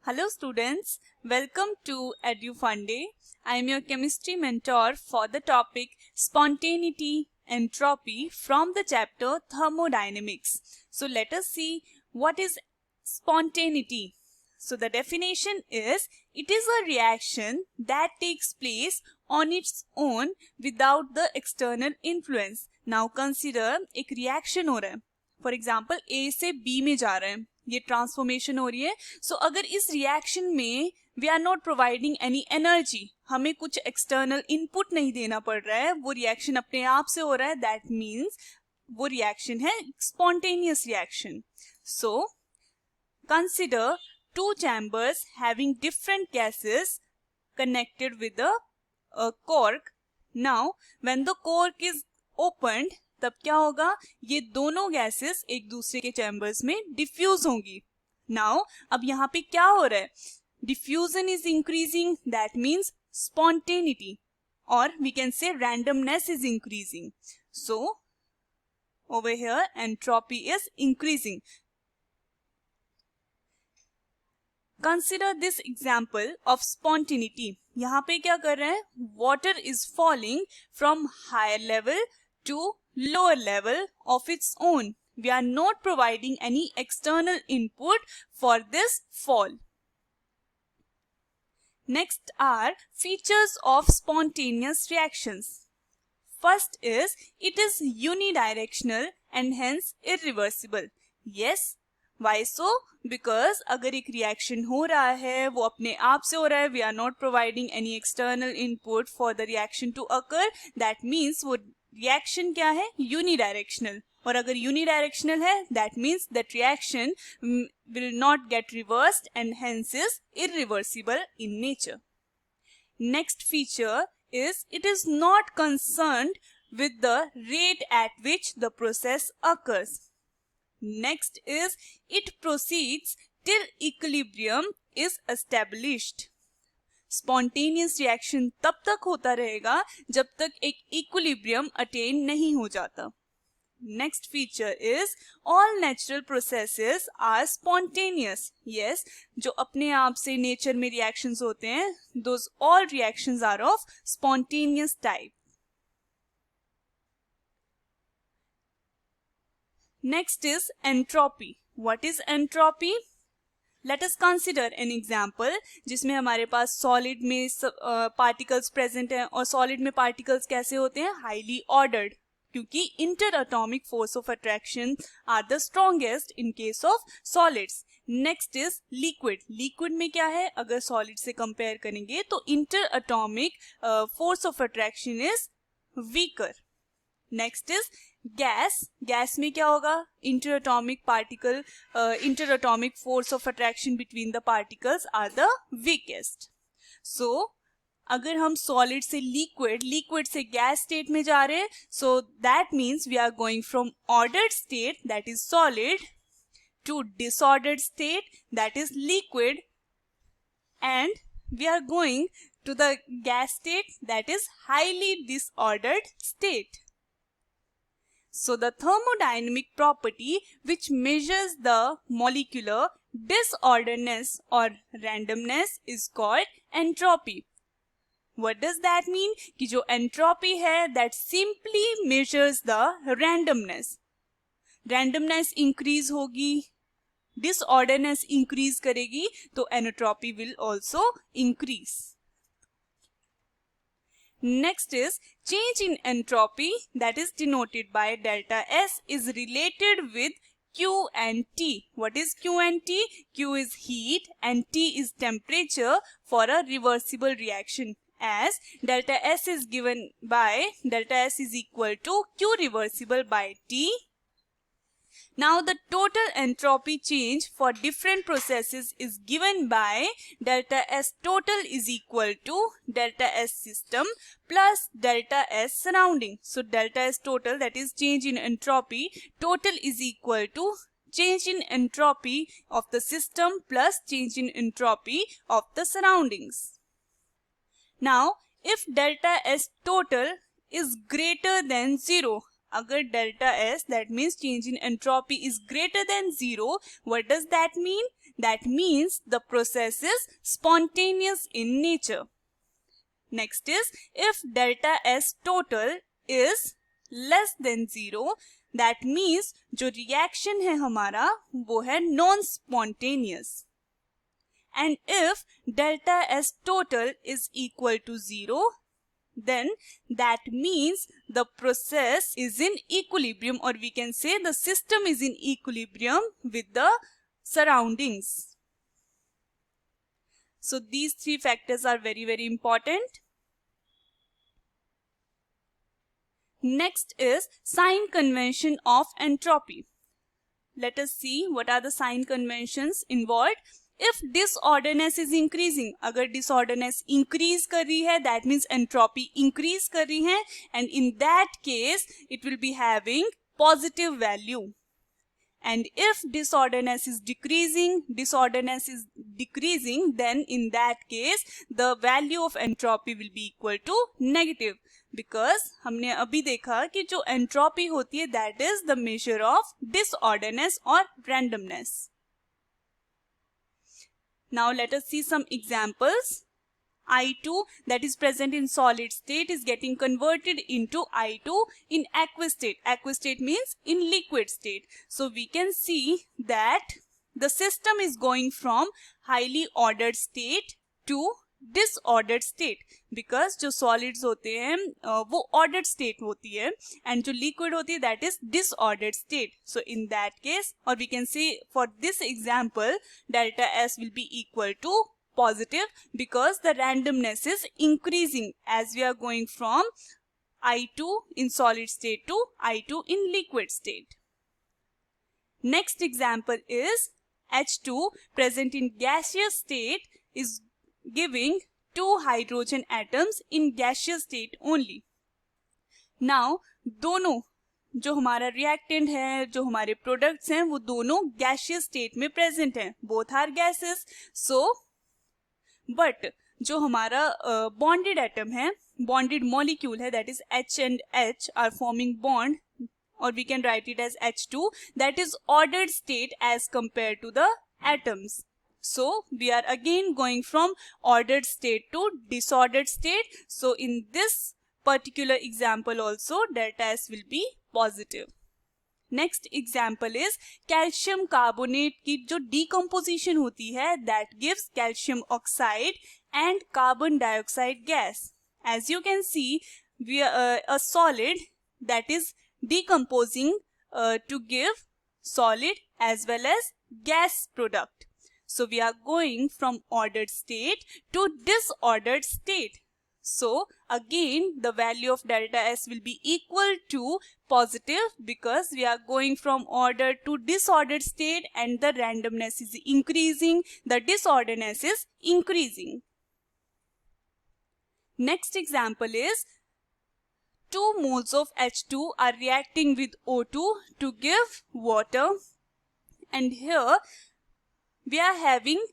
Hello students, welcome to eDufundae. I am your chemistry mentor for the topic Spontaneity, Entropy from the chapter Thermodynamics. So let us see what is spontaneity. So the definition is, it is a reaction that takes place on its own without the external influence. Now consider एक reaction हो रहा है. For example, A से B में जा रहा है. ये ट्रांसफॉर्मेशन हो रही है. सो अगर इस रिएक्शन में we are not providing any energy, हमें कुछ एक्सटर्नल इनपुट नहीं देना पड़ रहा है, वो रिएक्शन अपने आप से हो रहा है, दैट मीन्स वो रिएक्शन है spontaneous reaction. So consider two chambers having different gases connected with a cork. Now when the cork is opened, तब क्या होगा, ये दोनों गैसेस एक दूसरे के चैम्बर्स में डिफ्यूज होंगी. नाउ अब यहाँ पे क्या हो रहा है, diffusion is increasing, that means spontaneity, और we can say randomness is increasing. So over here entropy is increasing. Consider this example of spontaneity. यहाँ पे क्या कर रहे हैं, water is falling from higher level to lower level of its own. We are not providing any external input for this fall. Next are features of spontaneous reactions. First is, it is unidirectional and hence irreversible. Yes. Why so? Because अगर एक reaction हो रहा है, वो अपने आप से हो रहा है, we are not providing any external input for the reaction to occur, that means वो रिएक्शन क्या है, यूनिडायरेक्शनल. और अगर यूनिडायरेक्शनल है, that means that reaction will not gate reversed and hence is irreversible in nature. Next feature is, it is not concerned with the rate at which the process occurs. Next is, it proceeds till equilibrium is established. Spontaneous reaction तब तक होता रहेगा जब तक एक equilibrium attain नहीं हो जाता. Next feature is, all natural processes are spontaneous. Yes, जो अपने आप से नेचर में रिएक्शंस होते हैं, those all reactions are of spontaneous type. Next is entropy. What is entropy? Let us consider an example जिसमें हमारे पास सॉलिड में पार्टिकल्स प्रेजेंट हैं, और सॉलिड में पार्टिकल्स कैसे होते हैं, हाईली ऑर्डर्ड, क्योंकि inter atomic force of attraction are the strongest in case of solids. Next is liquid. Liquid में क्या है, अगर सॉलिड से कंपेयर करेंगे तो inter atomic force of attraction is weaker. Next is gas. Gas में क्या होगा, inter atomic force of attraction between the particles are the weakest. So अगर हम सॉलिड से लिक्विड से गैस स्टेट में जा रहे हैं, so that means we are going from ordered state, that is solid, to disordered state, that is liquid, and we are going to the gas state, that is highly disordered state. So the thermodynamic property which measures the molecular disorderness or randomness is called entropy. What does that mean? कि जो entropy है, that simply measures the randomness. Randomness increase होगी, disorderness increase करेगी, तो entropy will also increase. Next is change in entropy, that is denoted by delta S, is related with Q and T. What is Q and T? Q is heat and T is temperature for a reversible reaction, as delta S is given by delta S is equal to Q reversible by T. Now the total entropy change for different processes is given by delta S total is equal to delta S system plus delta S surrounding. So delta S total, that is change in entropy, total is equal to change in entropy of the system plus change in entropy of the surroundings. Now if delta S total is greater than 0, अगर delta S, that means change in entropy, is greater than 0, what does that mean, That means the process is spontaneous in nature. Next is if delta S total is less than 0, that means जो reaction है हमारा वो है non-spontaneous. And if delta S total is equal to 0, then that means the process is in equilibrium, or we can say the system is in equilibrium with the surroundings. So these three factors are very important. Next is sign convention of entropy. Let us see what are the sign conventions involved. If disorderness is increasing, अगर disorderness increase कर रही है, that means entropy increase कर रही है, and in that case it will be having positive value. And if disorderness is decreasing, then in that case the value of entropy will be equal to negative. Because हमने अभी देखा कि जो entropy होती है that is the measure of disorderness or randomness. Now let us see some examples. I2 that is present in solid state is getting converted into I2 in aqueous state. Aqueous state means in liquid state. So we can see that the system is going from highly ordered state to disordered state, because जो solids होते हैं वो ordered state होती है, and जो liquid होती है that is disordered state. So in that case, or we can say for this example, delta S will be equal to positive because the randomness is increasing as we are going from I2 in solid state to I2 in liquid state. Next example is H2 present in gaseous state is giving 2 hydrogen atoms in gaseous state only. Now दोनों जो हमारा reactant है, जो हमारे products हैं, वो दोनों gaseous state में present हैं. Both are gases. So but जो हमारा bonded atom है, bonded molecule है, that is H and H are forming bond, or we can write it as H2, that is ordered state as compared to the atoms. So we are again going from ordered state to disordered state. So in this particular example also delta S will be positive. Next example is calcium carbonate की जो decomposition होती है that gives calcium oxide and carbon dioxide gas. As you can see, we are a solid that is decomposing to give solid as well as gas product. So we are going from ordered state to disordered state. So again the value of delta S will be equal to positive because we are going from ordered to disordered state and the randomness is increasing, the disorderness is increasing. Next example is 2 moles of H2 are reacting with O2 to give water, and here we are having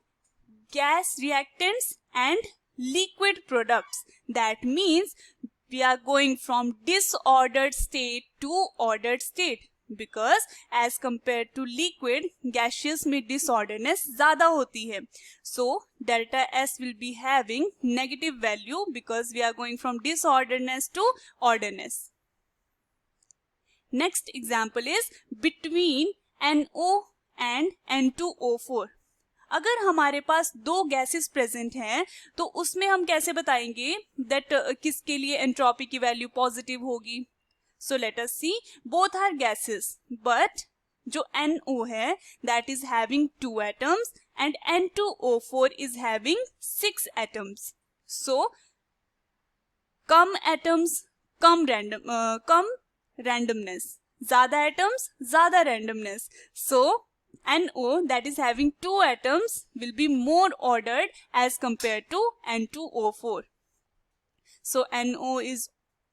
gas reactants and liquid products. That means we are going from disordered state to ordered state, because as compared to liquid, gaseous में disorderness ज़्यादा होती है. So delta S will be having negative value because we are going from disorderness to orderness. Next example is between NO and N2O4. अगर हमारे पास दो gases present हैं तो उसमें हम कैसे बताएंगे दैट किसके लिए एंट्रोपी की वैल्यू पॉजिटिव होगी. So let us see, both are gases but जो NO है that is having 2 atoms and N2O4 is having 6 atoms. So कम एटम्स कम रैंडमनेस, ज्यादा एटम्स ज्यादा randomness. So NO that is having 2 atoms will be more ordered as compared to N2O4. So NO is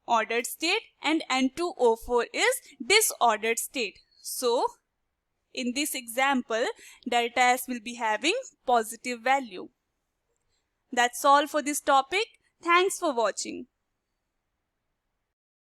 ordered state and N2O4 is disordered state. So in this example, delta S will be having positive value. That's all for this topic. Thanks for watching.